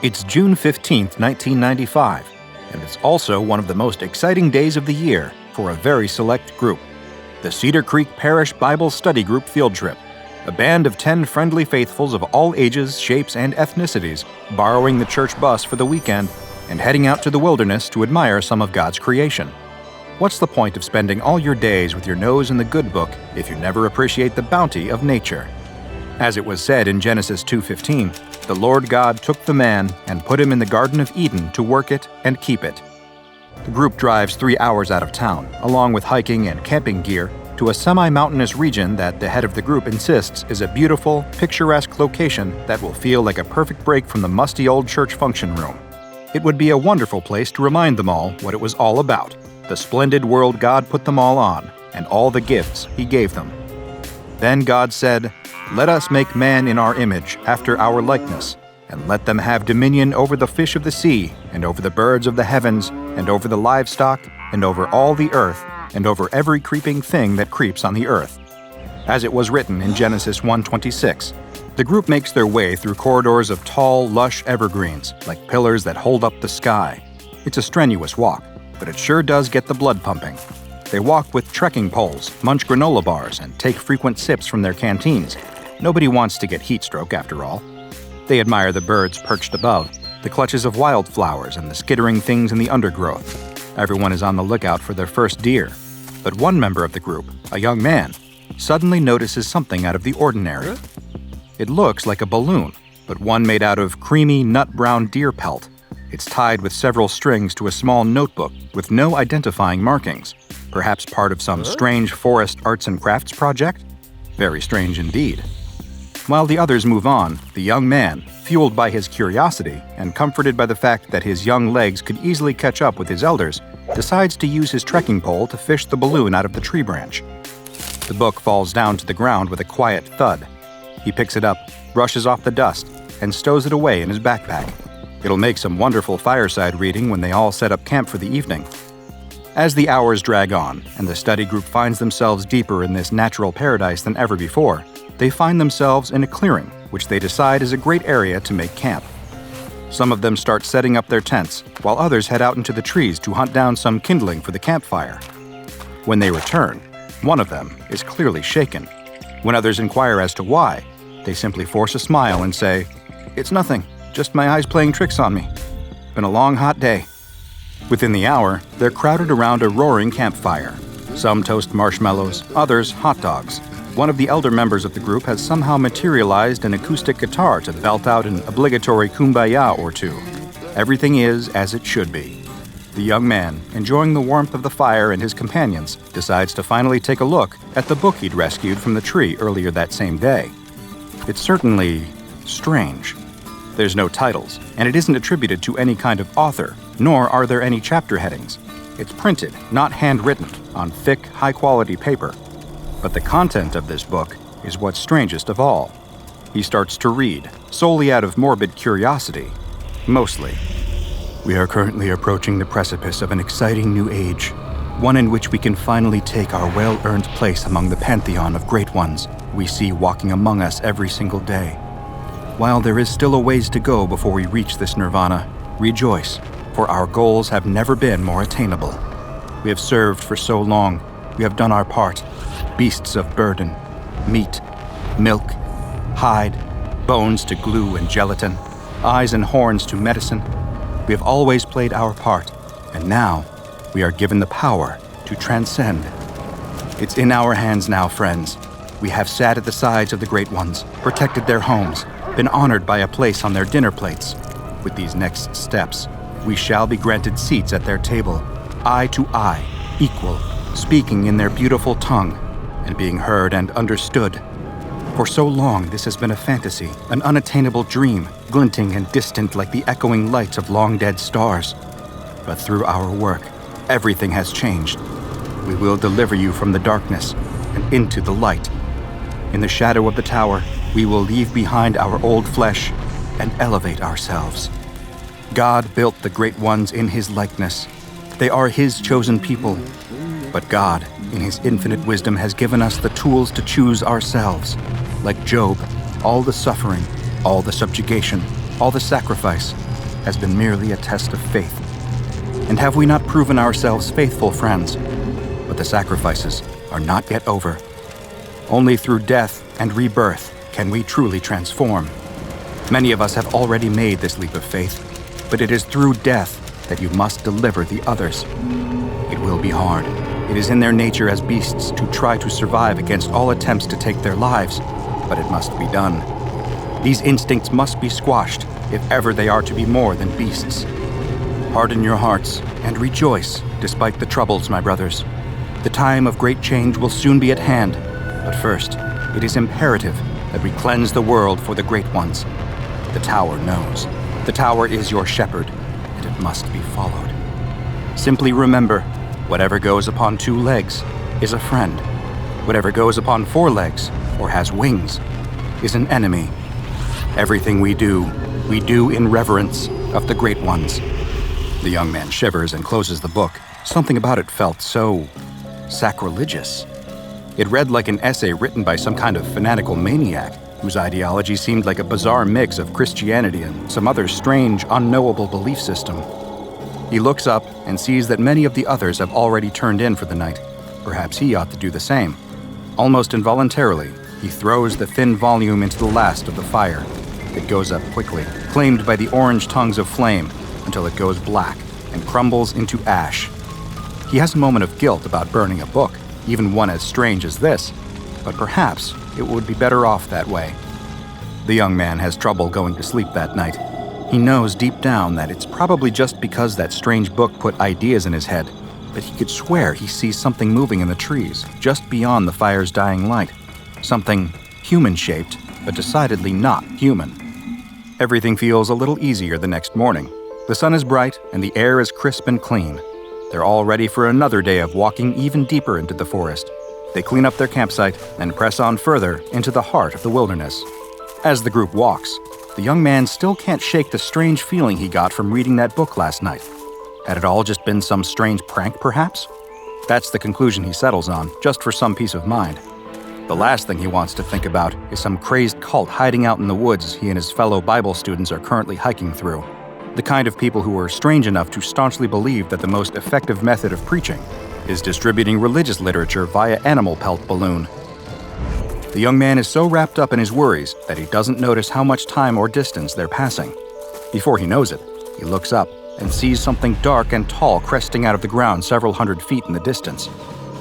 It's June 15, 1995, and it's also one of the most exciting days of the year for a very select group, the Cedar Creek Parish Bible Study Group Field Trip, a band of 10 friendly faithfuls of all ages, shapes, and ethnicities borrowing the church bus for the weekend and heading out to the wilderness to admire some of God's creation. What's the point of spending all your days with your nose in the good book if you never appreciate the bounty of nature? As it was said in Genesis 2:15, the Lord God took the man and put him in the Garden of Eden to work it and keep it. The group drives 3 hours out of town, along with hiking and camping gear, to a semi-mountainous region that the head of the group insists is a beautiful, picturesque location that will feel like a perfect break from the musty old church function room. It would be a wonderful place to remind them all what it was all about, the splendid world God put them all on, and all the gifts He gave them. Then God said, "Let us make man in our image, after our likeness, and let them have dominion over the fish of the sea, and over the birds of the heavens, and over the livestock, and over all the earth, and over every creeping thing that creeps on the earth." As it was written in Genesis 1:26, the group makes their way through corridors of tall, lush evergreens, like pillars that hold up the sky. It's a strenuous walk, but it sure does get the blood pumping. They walk with trekking poles, munch granola bars, and take frequent sips from their canteens. Nobody wants to get heat stroke, after all. They admire the birds perched above, the clutches of wildflowers, and the skittering things in the undergrowth. Everyone is on the lookout for their first deer. But one member of the group, a young man, suddenly notices something out of the ordinary. It looks like a balloon, but one made out of creamy, nut-brown deer pelt. It's tied with several strings to a small notebook with no identifying markings. Perhaps part of some strange forest arts and crafts project? Very strange indeed. While the others move on, the young man, fueled by his curiosity and comforted by the fact that his young legs could easily catch up with his elders, decides to use his trekking pole to fish the balloon out of the tree branch. The book falls down to the ground with a quiet thud. He picks it up, brushes off the dust, and stows it away in his backpack. It'll make some wonderful fireside reading when they all set up camp for the evening. As the hours drag on, and the study group finds themselves deeper in this natural paradise than ever before, they find themselves in a clearing, which they decide is a great area to make camp. Some of them start setting up their tents, while others head out into the trees to hunt down some kindling for the campfire. When they return, one of them is clearly shaken. When others inquire as to why, they simply force a smile and say, "It's nothing, just my eyes playing tricks on me. Been a long, hot day." Within the hour, they're crowded around a roaring campfire. Some toast marshmallows, others hot dogs. One of the elder members of the group has somehow materialized an acoustic guitar to belt out an obligatory kumbaya or two. Everything is as it should be. The young man, enjoying the warmth of the fire and his companions, decides to finally take a look at the book he'd rescued from the tree earlier that same day. It's certainly strange. There's no titles, and it isn't attributed to any kind of author, nor are there any chapter headings. It's printed, not handwritten, on thick, high-quality paper. But the content of this book is what's strangest of all. He starts to read, solely out of morbid curiosity. Mostly. "We are currently approaching the precipice of an exciting new age, one in which we can finally take our well-earned place among the pantheon of great ones we see walking among us every single day. While there is still a ways to go before we reach this nirvana, rejoice, for our goals have never been more attainable. We have served for so long, we have done our part. Beasts of burden, meat, milk, hide, bones to glue and gelatin, eyes and horns to medicine. We have always played our part, and now we are given the power to transcend. It's in our hands now, friends. We have sat at the sides of the great ones, protected their homes, been honored by a place on their dinner plates. With these next steps, we shall be granted seats at their table, eye to eye, equal, speaking in their beautiful tongue, and being heard and understood. For so long this has been a fantasy, an unattainable dream, glinting and distant like the echoing lights of long-dead stars. But through our work, everything has changed. We will deliver you from the darkness and into the light. In the shadow of the tower, we will leave behind our old flesh and elevate ourselves. God built the great ones in His likeness. They are His chosen people. But God, in His infinite wisdom, has given us the tools to choose ourselves. Like Job, all the suffering, all the subjugation, all the sacrifice, has been merely a test of faith. And have we not proven ourselves faithful friends? But the sacrifices are not yet over. Only through death and rebirth can we truly transform. Many of us have already made this leap of faith, but it is through death that you must deliver the others. It will be hard. It is in their nature as beasts to try to survive against all attempts to take their lives, but it must be done. These instincts must be squashed if ever they are to be more than beasts. Harden your hearts and rejoice despite the troubles, my brothers. The time of great change will soon be at hand, but first, it is imperative that we cleanse the world for the great ones. The tower knows. The tower is your shepherd, and it must be followed. Simply remember, whatever goes upon 2 legs is a friend. Whatever goes upon 4 legs or has wings is an enemy. Everything we do in reverence of the great ones. The young man shivers and closes the book. Something about it felt so sacrilegious. It read like an essay written by some kind of fanatical maniac, whose ideology seemed like a bizarre mix of Christianity and some other strange, unknowable belief system. He looks up and sees that many of the others have already turned in for the night. Perhaps he ought to do the same. Almost involuntarily, he throws the thin volume into the last of the fire. It goes up quickly, claimed by the orange tongues of flame, until it goes black and crumbles into ash. He has a moment of guilt about burning a book, even one as strange as this, but perhaps it would be better off that way. The young man has trouble going to sleep that night. He knows deep down that it's probably just because that strange book put ideas in his head, but he could swear he sees something moving in the trees, just beyond the fire's dying light. Something human-shaped, but decidedly not human. Everything feels a little easier the next morning. The sun is bright and the air is crisp and clean. They're all ready for another day of walking even deeper into the forest. They clean up their campsite and press on further into the heart of the wilderness. As the group walks, the young man still can't shake the strange feeling he got from reading that book last night. Had it all just been some strange prank, perhaps? That's the conclusion he settles on, just for some peace of mind. The last thing he wants to think about is some crazed cult hiding out in the woods he and his fellow Bible students are currently hiking through. The kind of people who are strange enough to staunchly believe that the most effective method of preaching is distributing religious literature via animal pelt balloon. The young man is so wrapped up in his worries that he doesn't notice how much time or distance they're passing. Before he knows it, he looks up and sees something dark and tall cresting out of the ground several hundred feet in the distance.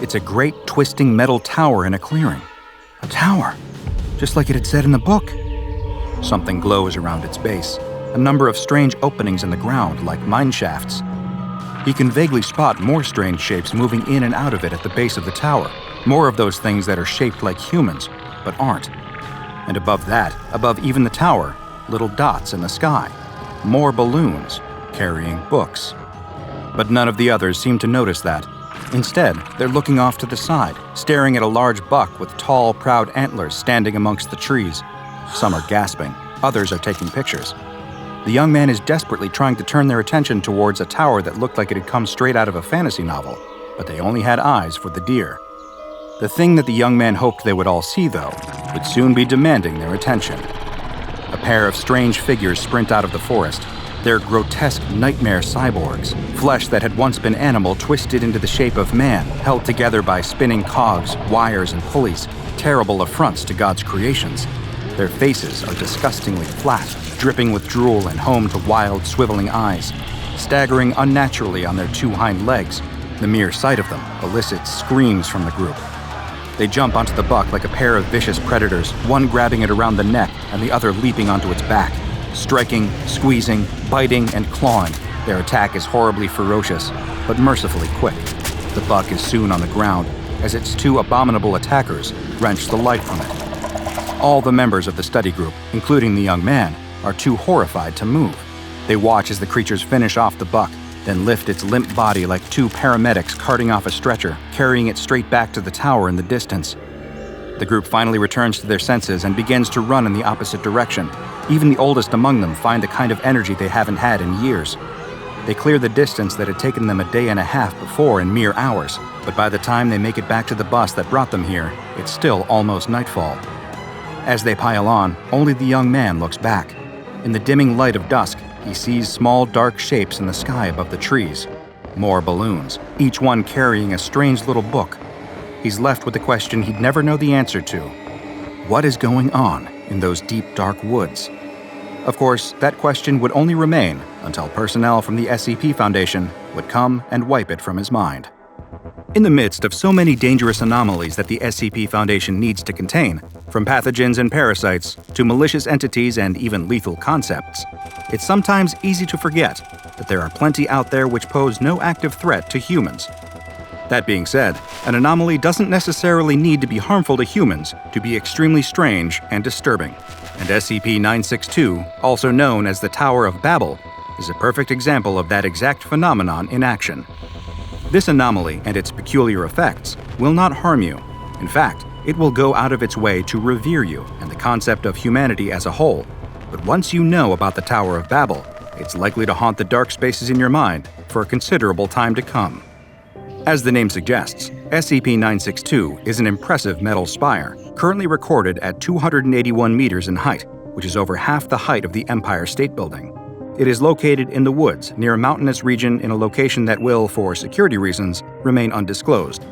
It's a great twisting metal tower in a clearing. A tower, just like it had said in the book. Something glows around its base, a number of strange openings in the ground like mine shafts. He can vaguely spot more strange shapes moving in and out of it at the base of the tower, more of those things that are shaped like humans, but aren't. And above that, above even the tower, little dots in the sky, more balloons carrying books. But none of the others seem to notice that. Instead, they're looking off to the side, staring at a large buck with tall, proud antlers standing amongst the trees. Some are gasping, others are taking pictures. The young man is desperately trying to turn their attention towards a tower that looked like it had come straight out of a fantasy novel, but they only had eyes for the deer. The thing that the young man hoped they would all see, though, would soon be demanding their attention. A pair of strange figures sprint out of the forest. They're grotesque nightmare cyborgs, flesh that had once been animal twisted into the shape of man, held together by spinning cogs, wires, and pulleys, terrible affronts to God's creations. Their faces are disgustingly flat, dripping with drool and home to wild, swiveling eyes. Staggering unnaturally on their 2 hind legs, the mere sight of them elicits screams from the group. They jump onto the buck like a pair of vicious predators, one grabbing it around the neck and the other leaping onto its back. Striking, squeezing, biting, and clawing, their attack is horribly ferocious, but mercifully quick. The buck is soon on the ground, as its 2 abominable attackers wrench the life from it. All the members of the study group, including the young man, are too horrified to move. They watch as the creatures finish off the buck, then lift its limp body like 2 paramedics carting off a stretcher, carrying it straight back to the tower in the distance. The group finally returns to their senses and begins to run in the opposite direction. Even the oldest among them find the kind of energy they haven't had in years. They clear the distance that had taken them a day and a half before in mere hours, but by the time they make it back to the bus that brought them here, it's still almost nightfall. As they pile on, only the young man looks back. In the dimming light of dusk, he sees small dark shapes in the sky above the trees. More balloons, each one carrying a strange little book. He's left with a question he'd never know the answer to. What is going on in those deep, dark woods? Of course, that question would only remain until personnel from the SCP Foundation would come and wipe it from his mind. In the midst of so many dangerous anomalies that the SCP Foundation needs to contain, from pathogens and parasites to malicious entities and even lethal concepts, it's sometimes easy to forget that there are plenty out there which pose no active threat to humans. That being said, an anomaly doesn't necessarily need to be harmful to humans to be extremely strange and disturbing. And SCP-962, also known as the Tower of Babble, is a perfect example of that exact phenomenon in action. This anomaly and its peculiar effects will not harm you. In fact, it will go out of its way to revere you and the concept of humanity as a whole. But once you know about the Tower of Babble, it's likely to haunt the dark spaces in your mind for a considerable time to come. As the name suggests, SCP-962 is an impressive metal spire, currently recorded at 281 meters in height, which is over half the height of the Empire State Building. It is located in the woods near a mountainous region in a location that will, for security reasons, remain undisclosed.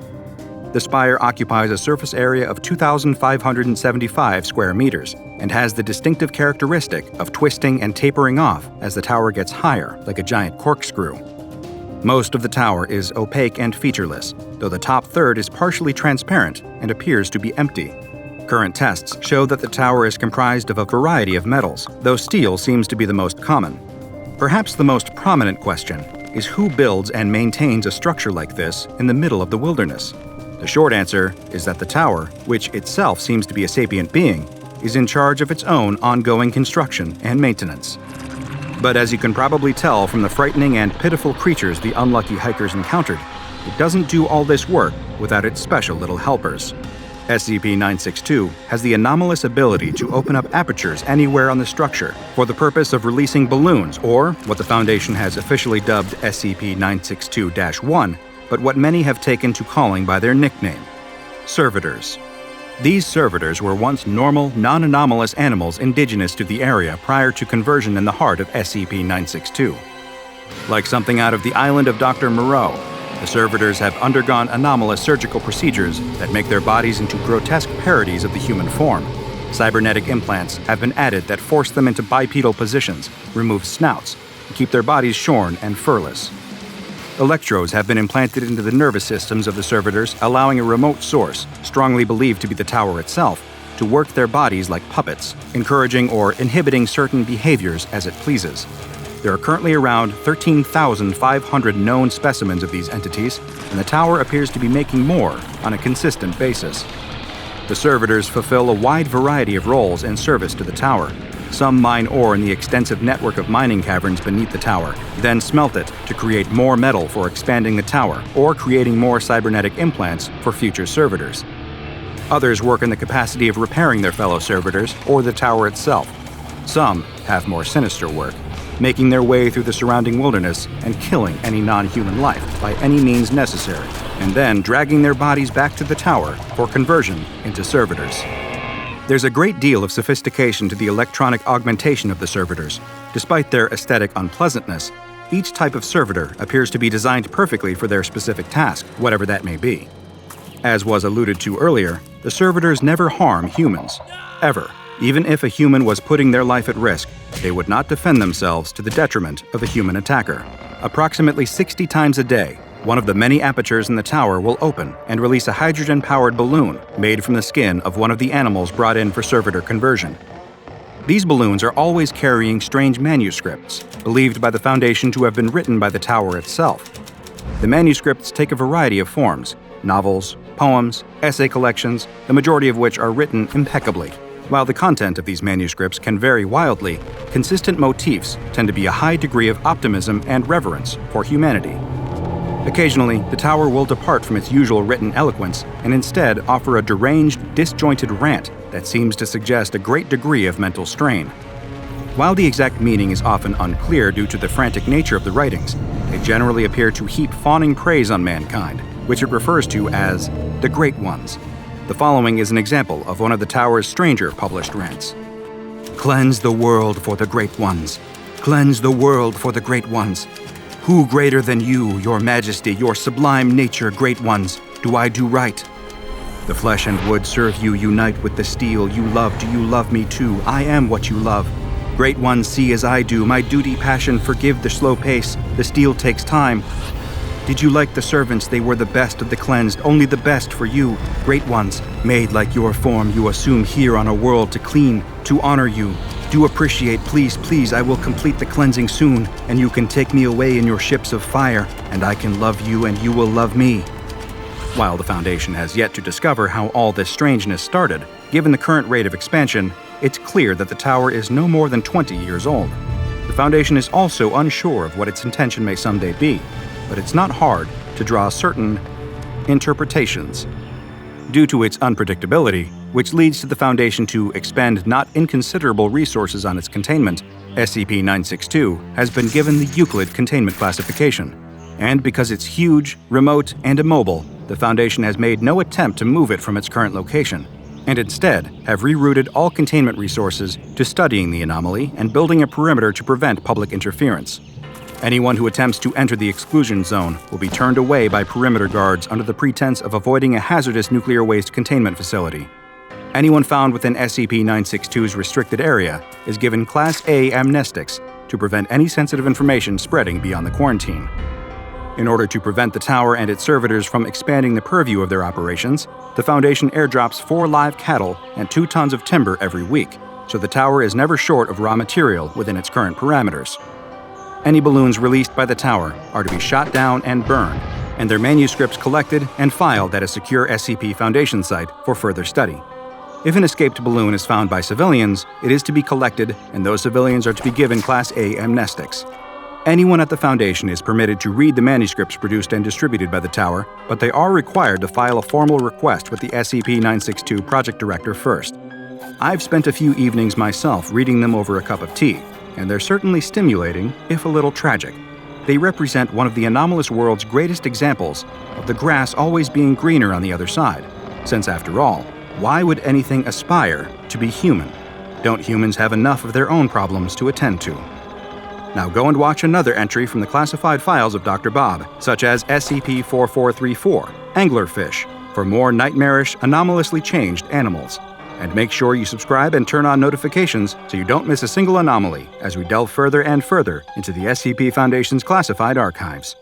The spire occupies a surface area of 2,575 square meters and has the distinctive characteristic of twisting and tapering off as the tower gets higher, like a giant corkscrew. Most of the tower is opaque and featureless, though the top third is partially transparent and appears to be empty. Current tests show that the tower is comprised of a variety of metals, though steel seems to be the most common. Perhaps the most prominent question is who builds and maintains a structure like this in the middle of the wilderness? The short answer is that the tower, which itself seems to be a sapient being, is in charge of its own ongoing construction and maintenance. But as you can probably tell from the frightening and pitiful creatures the unlucky hikers encountered, it doesn't do all this work without its special little helpers. SCP-962 has the anomalous ability to open up apertures anywhere on the structure for the purpose of releasing balloons, or what the Foundation has officially dubbed SCP-962-1, but what many have taken to calling by their nickname, servitors. These servitors were once normal, non-anomalous animals indigenous to the area prior to conversion in the heart of SCP-962. Like something out of the island of Dr. Moreau, the servitors have undergone anomalous surgical procedures that make their bodies into grotesque parodies of the human form. Cybernetic implants have been added that force them into bipedal positions, remove snouts, and keep their bodies shorn and furless. Electrodes have been implanted into the nervous systems of the servitors, allowing a remote source, strongly believed to be the tower itself, to work their bodies like puppets, encouraging or inhibiting certain behaviors as it pleases. There are currently around 13,500 known specimens of these entities, and the tower appears to be making more on a consistent basis. The servitors fulfill a wide variety of roles in service to the tower. Some mine ore in the extensive network of mining caverns beneath the tower, then smelt it to create more metal for expanding the tower or creating more cybernetic implants for future servitors. Others work in the capacity of repairing their fellow servitors or the tower itself. Some have more sinister work, making their way through the surrounding wilderness and killing any non-human life by any means necessary, and then dragging their bodies back to the tower for conversion into servitors. There's a great deal of sophistication to the electronic augmentation of the servitors. Despite their aesthetic unpleasantness, each type of servitor appears to be designed perfectly for their specific task, whatever that may be. As was alluded to earlier, the servitors never harm humans, ever. Even if a human was putting their life at risk, they would not defend themselves to the detriment of a human attacker. Approximately 60 times a day, one of the many apertures in the tower will open and release a hydrogen-powered balloon made from the skin of one of the animals brought in for servitor conversion. These balloons are always carrying strange manuscripts, believed by the Foundation to have been written by the tower itself. The manuscripts take a variety of forms: novels, poems, essay collections, the majority of which are written impeccably. While the content of these manuscripts can vary wildly, consistent motifs tend to be a high degree of optimism and reverence for humanity. Occasionally, the tower will depart from its usual written eloquence and instead offer a deranged, disjointed rant that seems to suggest a great degree of mental strain. While the exact meaning is often unclear due to the frantic nature of the writings, they generally appear to heap fawning praise on mankind, which it refers to as the Great Ones. The following is an example of one of the tower's stranger published rants. Cleanse the world for the Great Ones. Cleanse the world for the Great Ones. Who greater than you, your majesty, your sublime nature, Great Ones, do I do right? The flesh and wood serve you, unite with the steel. You love, do you love me too? I am what you love. Great Ones, see as I do, my duty, passion, forgive the slow pace. The steel takes time. Did you like the servants? They were the best of the cleansed, only the best for you. Great Ones, made like your form, you assume here on a world to clean, to honor you. Do appreciate, please, please, I will complete the cleansing soon, and you can take me away in your ships of fire, and I can love you and you will love me. While the Foundation has yet to discover how all this strangeness started, given the current rate of expansion, it's clear that the tower is no more than 20 years old. The Foundation is also unsure of what its intention may someday be, but it's not hard to draw certain interpretations. Due to its unpredictability, which leads to the Foundation to expend not inconsiderable resources on its containment, SCP-962 has been given the Euclid containment classification. And because it's huge, remote, and immobile, the Foundation has made no attempt to move it from its current location, and instead have rerouted all containment resources to studying the anomaly and building a perimeter to prevent public interference. Anyone who attempts to enter the exclusion zone will be turned away by perimeter guards under the pretense of avoiding a hazardous nuclear waste containment facility. Anyone found within SCP-962's restricted area is given Class A amnestics to prevent any sensitive information spreading beyond the quarantine. In order to prevent the tower and its servitors from expanding the purview of their operations, the Foundation airdrops 4 live cattle and 2 tons of timber every week, so the tower is never short of raw material within its current parameters. Any balloons released by the tower are to be shot down and burned, and their manuscripts collected and filed at a secure SCP Foundation site for further study. If an escaped balloon is found by civilians, it is to be collected, and those civilians are to be given Class A amnestics. Anyone at the Foundation is permitted to read the manuscripts produced and distributed by the tower, but they are required to file a formal request with the SCP-962 project director first. I've spent a few evenings myself reading them over a cup of tea, and they're certainly stimulating, if a little tragic. They represent one of the anomalous world's greatest examples of the grass always being greener on the other side, since after all, why would anything aspire to be human? Don't humans have enough of their own problems to attend to? Now go and watch another entry from the classified files of DrBob, such as SCP-4434, Anglerfish, for more nightmarish, anomalously changed animals. And make sure you subscribe and turn on notifications so you don't miss a single anomaly as we delve further and further into the SCP Foundation's classified archives.